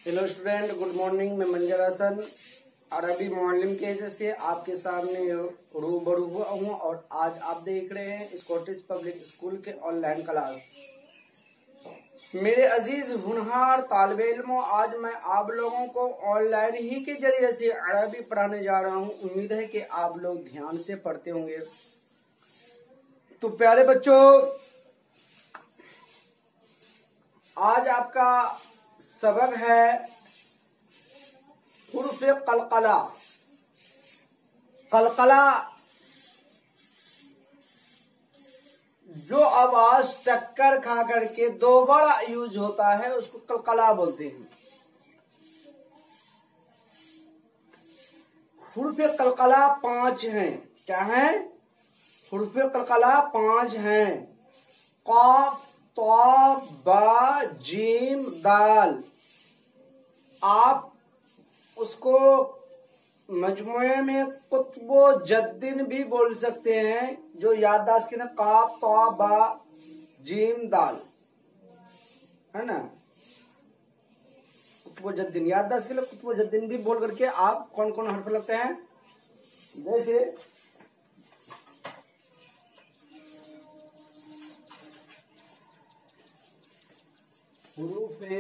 Hello student, good morning. मैं मंजर हसन अरबी मुअल्लिम के हैसियत से आपके सामने रूबरू हुआ हूँ और आज आप देख रहे हैं स्कॉटिश पब्लिक स्कूल के ऑनलाइन क्लास। मेरे अजीज हुनहार तालिब इल्मों, आज मैं आप लोगों को ऑनलाइन ही के जरिए से अरबी पढ़ाने जा रहा हूँ। उम्मीद है कि आप लोग ध्यान से पढ़ते होंगे। तो प्यारे बच्चों, आज आपका सबक है हुर्फ कलकला। कलकला जो आवाज टक्कर खा करके दोबारा यूज होता है उसको कलकला बोलते हैं। हुर्फ कलकला 5 हैं। क्या है? हुर्फ कलकला 5 हैं। काफ, तौ, बा, जीम, दाल। आप उसको मजमुए में कुतुबो जद्दीन भी बोल सकते हैं, जो याददाश्त के ना काफ, तौ, बा, जीम, दाल है ना। कुतुबो जद्दीन याददाश्त के लिए कुतुबो जद्दीन भी बोल करके आप कौन कौन हर्फ लगते हैं, जैसे हुरूफे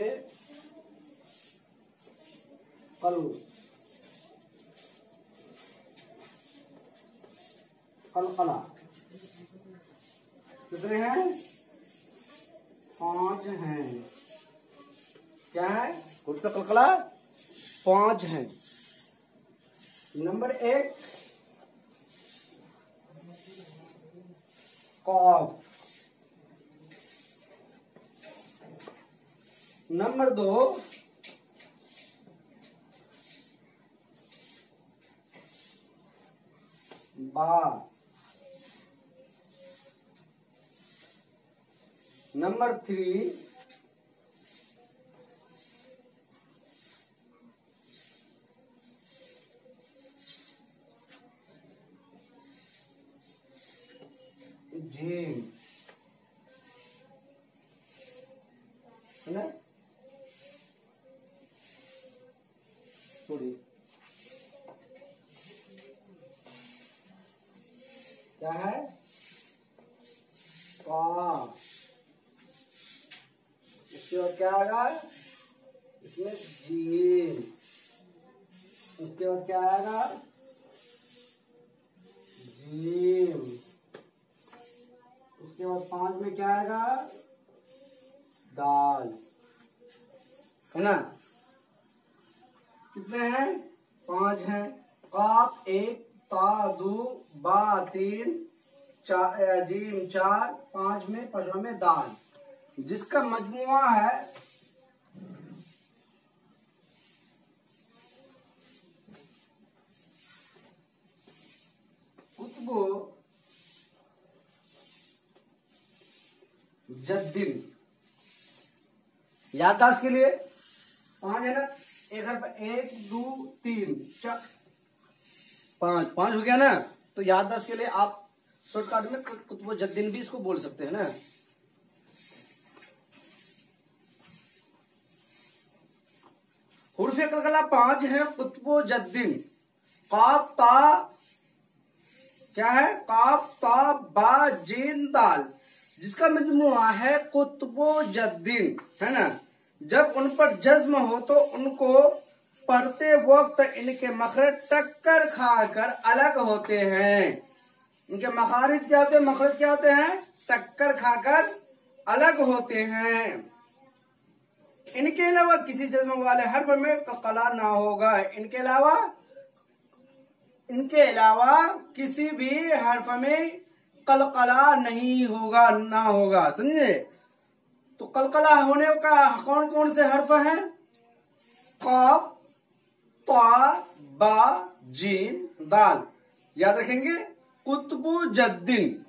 कलकला कितने हैं? 5 हैं। क्या है? हुरूफ कलकला 5 हैं। नंबर 1 कॉफ। नंबर 2 बा। नंबर 3 जीम है ना। सॉरी, क्या है? इसके बाद क्या आएगा? इसमें जीम। उसके बाद क्या आएगा? जीम। उसके बाद 5 में क्या आएगा? दाल है ना। कितने हैं? 5 हैं। काफ 1, ता 2, बा 3, जीम 4, 5 में 5 में दाल, जिसका मजमुआ है कुतुबो जद्दीन। याददाश्त के लिए 5 है ना। एक हर्फ 1 2 3 4 5 हो गया ना। तो याददाश्त के लिए आप शॉर्टकट में कुतुबो जद्दीन भी इसको बोल सकते हैं ना। हुर्फ कलकला 5 है। कुतुबो जद्दीन काफ ता, क्या है? काफ ता बा जीन दाल, जिसका मजमुआ है कुतुबो जद्दीन है ना। जब उन पर जज्म हो तो उनको पढ़ते वक्त इनके मखरज टक्कर खाकर अलग होते हैं। इनके मखारिज क्या होते हैं? मखरज क्या होते हैं? टक्कर खाकर अलग होते हैं। इनके अलावा किसी जज्म वाले हर्फ में कलकला ना होगा। इनके अलावा किसी भी हर्फ में कलकला नहीं होगा, ना होगा। समझे? तो कलकला होने का कौन कौन से हर्फ हैं? काफ, ता, बा, जीम, दाल। याद रखेंगे। कुतुबो जद्दीन।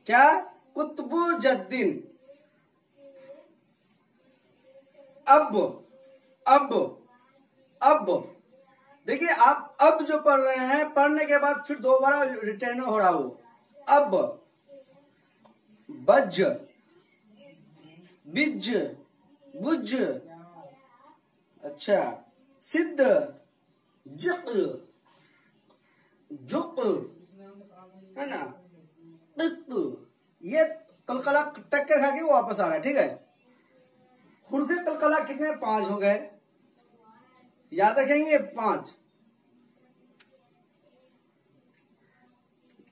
क्या? कुतुबो जद्दीन। अब देखिए, आप अब जो पढ़ रहे हैं, पढ़ने के बाद फिर दोबारा रिटर्न हो रहा हो। अब, बज, बिज, बुज, अच्छा, सिद्ध, जुक, जुक, है ना, ये कलकला टक्कर खा के वापस आ रहा है। ठीक है, हुर्फे कलकला कितने? 5 हो गए, याद रखेंगे 5।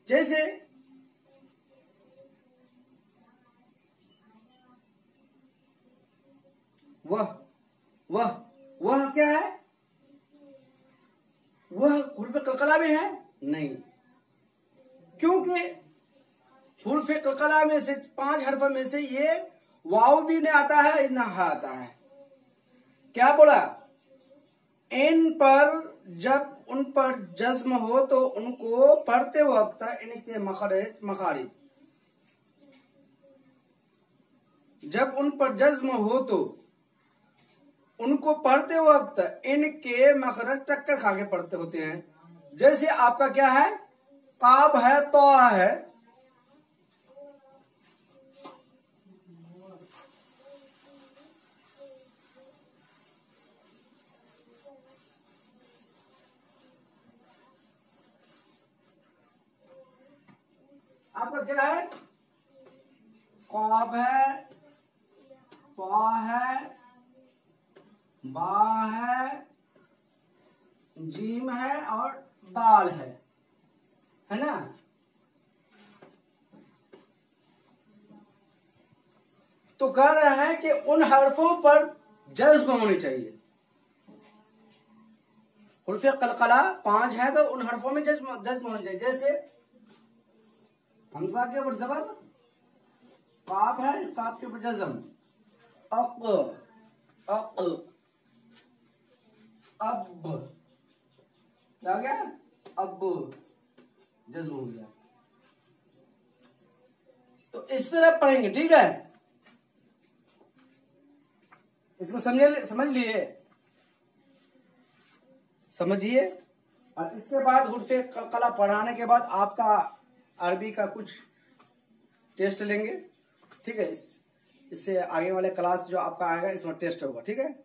जैसे वह क्या है? वह हुर्फे कलकला में है? नहीं, क्योंकि हुर्फे कलकला में से 5 हरफ में से ये वाव भी नहीं आता है, ना हा आता है। क्या बोला? इन पर जब उन पर जज्म हो तो उनको पढ़ते वक्त इनके मखारिज, जब उन पर जज्म हो तो उनको पढ़ते वक्त इनके मखरज टक्कर खा के पढ़ते होते हैं। जैसे आपका क्या है? काब है, तो है, आपका क्या है? काब है, पा है, बा है, जीम है और दाल है ना। तो कह रहे हैं कि उन हरफों पर जज्म होनी चाहिए। हुर्फे कलकला 5 है तो उन हरफों में जज्म होनी चाहिए। जैसे हमजा के ऊपर जबर, काफ है, काफ के ऊपर जज्म, अक, अक, अब, क्या हो गया? अब जज्म हो गया। तो इस तरह पढ़ेंगे। ठीक है, इसको समझ समझिए। और इसके बाद हुर्फे कलकला पढ़ाने के बाद आपका अरबी का कुछ टेस्ट लेंगे। ठीक है, इससे आगे वाले क्लास जो आपका आएगा इसमें टेस्ट होगा। ठीक है,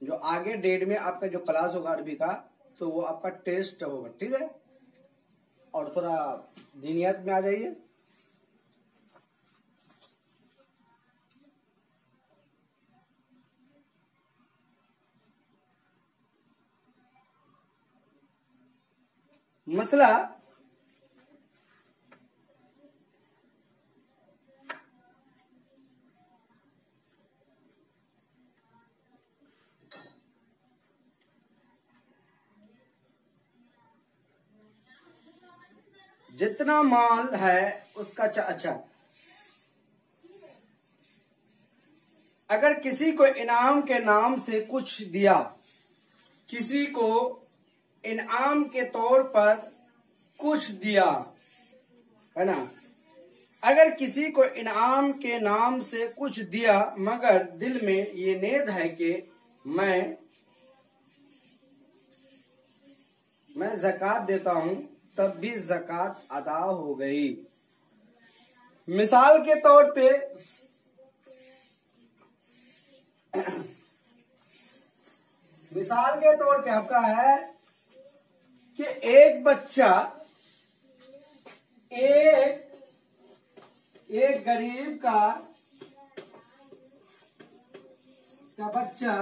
जो आगे डेट में आपका जो क्लास होगा अरबी का, तो वो आपका टेस्ट होगा। ठीक है, और थोड़ा दीनियत में आ जाइए। मसला जितना माल है उसका अच्छा, अगर किसी को इनाम के नाम से कुछ दिया, किसी को इनाम के तौर पर कुछ दिया, है ना, अगर किसी को इनाम के नाम से कुछ दिया मगर दिल में ये नेद है कि मैं ज़कात देता हूं, तब भी ज़कात अदा हो गई। मिसाल के तौर पे आपका है कि एक बच्चा एक गरीब का बच्चा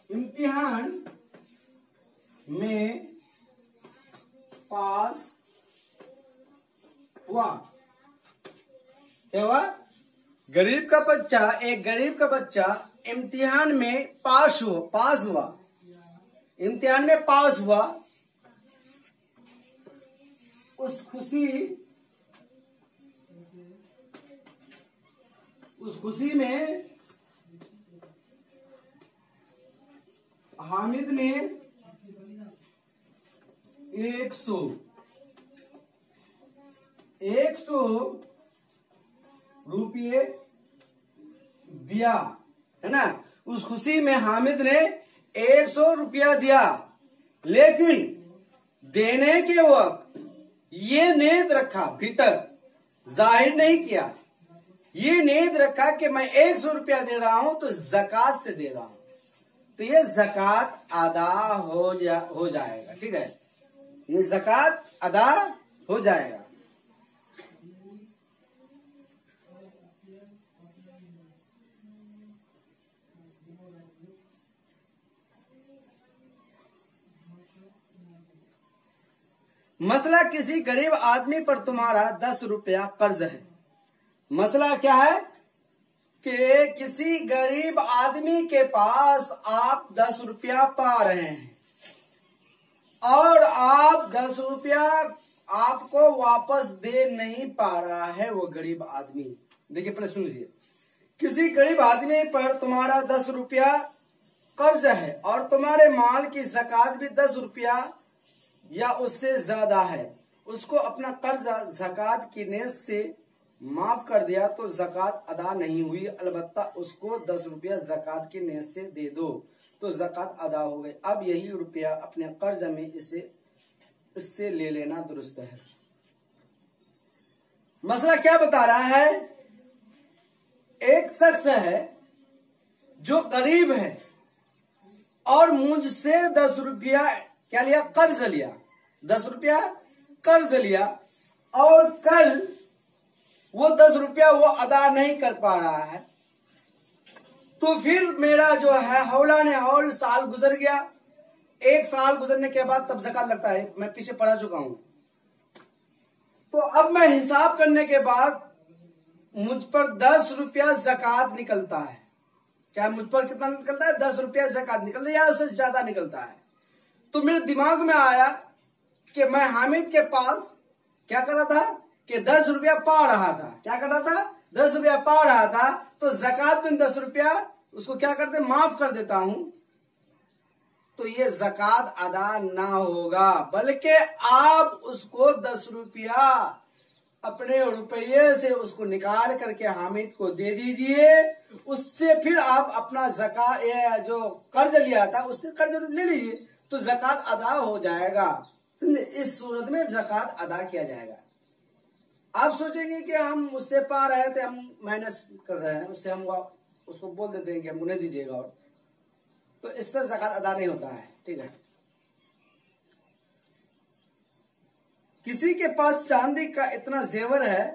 इम्तिहान में पास हुआ। क्या हुआ? एक गरीब का बच्चा इम्तिहान में पास हुआ, इम्तिहान में पास हुआ। उस खुशी में हामिद ने 100 रुपये दिया, है ना। उस खुशी में हामिद ने 100 रुपया दिया, लेकिन देने के वक्त ये नेत रखा, भीतर जाहिर नहीं किया ये नीयत रखा कि मैं 100 रुपया दे रहा हूं तो जकात से दे रहा हूं, तो ये जकात अदा हो जाएगा। ठीक है, ये जकात अदा हो जाएगा। मसला, किसी गरीब आदमी पर तुम्हारा 10 रुपया कर्ज है। मसला क्या है कि किसी गरीब आदमी के पास आप 10 रुपया पा रहे हैं और आप 10 रुपया आपको वापस दे नहीं पा रहा है वो गरीब आदमी। देखिए पहले सुन लीजिए, किसी गरीब आदमी पर तुम्हारा 10 रुपया कर्ज है और तुम्हारे माल की ज़कात भी 10 रुपया या उससे ज्यादा है, उसको अपना कर्ज ज़कात की नीयत से माफ कर दिया तो ज़कात अदा नहीं हुई, अलबत्ता उसको 10 रुपया ज़कात की नीयत से दे दो तो ज़कात अदा हो गई। अब यही रुपया अपने कर्ज में इससे ले लेना दुरुस्त है। मसला क्या बता रहा है, एक शख्स है जो गरीब है और मुझसे 10 रुपया क्या लिया, कर्ज लिया, 10 रुपया कर्ज लिया और कल वो 10 रुपया वो अदा नहीं कर पा रहा है, तो फिर मेरा जो है हौला ने हौल साल गुजर गया। 1 साल गुजरने के बाद तब ज़कात लगता है, मैं पीछे पढ़ा चुका हूं। तो अब मैं हिसाब करने के बाद मुझ पर 10 रुपया ज़कात निकलता है। क्या मुझ पर कितना निकलता है, 10 रुपया ज़कात निकलता है या उससे ज्यादा निकलता है। तो मेरे दिमाग में आया कि मैं हामिद के पास क्या कर रहा था कि 10 रुपया पा रहा था। क्या कर रहा था, 10 रुपया पा रहा था, तो ज़कात में 10 रुपया उसको क्या करते, माफ कर देता हूं, तो ये ज़कात अदा ना होगा, बल्कि आप उसको 10 रुपया अपने रुपये से उसको निकाल करके हामिद को दे दीजिए, उससे फिर आप अपना ज़कात जो कर्ज लिया था उससे कर्ज ले लीजिए तो ज़कात अदा हो जाएगा। समझे, इस सूरत में ज़कात अदा किया जाएगा। आप सोचेंगे कि हम उससे पा रहे थे, हम माइनस कर रहे हैं उससे, हम उसको बोल देते हैं कि हमको नहीं दीजिएगा, और तो इस तरह ज़कात अदा नहीं होता है। ठीक है, किसी के पास चांदी का इतना जेवर है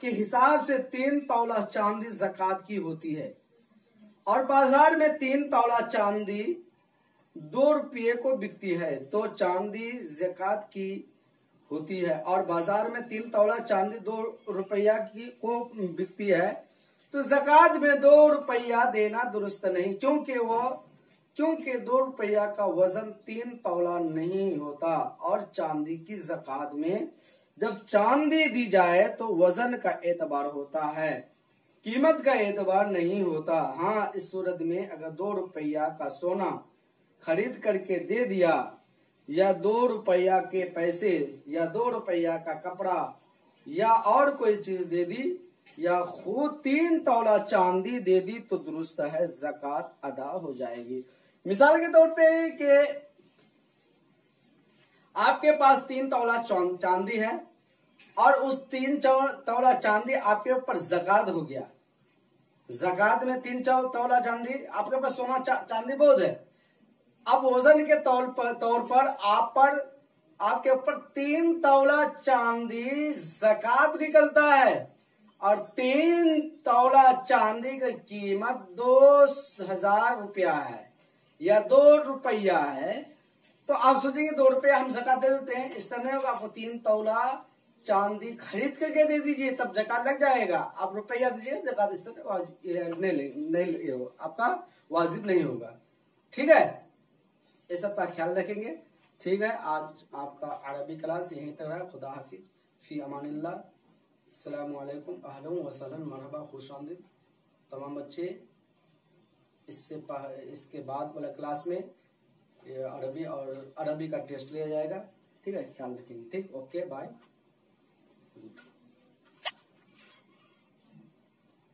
कि हिसाब से 3 तौला चांदी ज़कात की होती है और बाजार में 3 तौला चांदी 2 रुपये को बिकती है, तो चांदी ज़कात की होती है और बाजार में 3 तौला चांदी 2 रुपया की को बिकती है, तो ज़कात में 2 रुपया देना दुरुस्त नहीं, क्योंकि 2 रुपया का वजन 3 तौला नहीं होता और चांदी की ज़कात में जब चांदी दी जाए तो वजन का एतबार होता है, कीमत का एतबार नहीं होता। हाँ, इस सूरत में अगर 2 रुपया का सोना खरीद करके दे दिया या 2 रुपया के पैसे या 2 रुपया का कपड़ा या और कोई चीज दे दी या खुद 3 तौला चांदी दे दी तो दुरुस्त है, ज़कात अदा हो जाएगी। मिसाल के तौर पे कि आपके पास 3 तौला चांदी है और उस 3 तौला चांदी आपके ऊपर ज़कात हो गया। ज़कात में 3 तौला चांदी, आपके पास सोना चांदी बहुत है, अब वजन के तौर पर आपके ऊपर 3 तौला चांदी ज़कात निकलता है और 3 तौला चांदी की कीमत 2000 रुपया है या 2 रुपया है, तो आप सोचेंगे 2 रुपया हम ज़कात दे देते हैं, इस तरह नहीं होगा। आपको 3 तौला चांदी खरीद करके दे दीजिए तब ज़कात लग जाएगा, आप रुपया दीजिए ज़कात इस तरह नहीं आपका वाजिब नहीं होगा। ठीक है, इस सब का ख्याल रखेंगे। ठीक है, आज आपका अरबी क्लास यहीं तक रहा। खुदा हाफिज, फी अमानिल्लाह, अस्सलामु अलैकुम, अहलन व सहलन, मरहबा, खुशामदीद तमाम बच्चे। इसके बाद वाला क्लास में अरबी का टेस्ट लिया जाएगा। ठीक है, ख्याल रखेंगे। ठीक, ओके, बाय।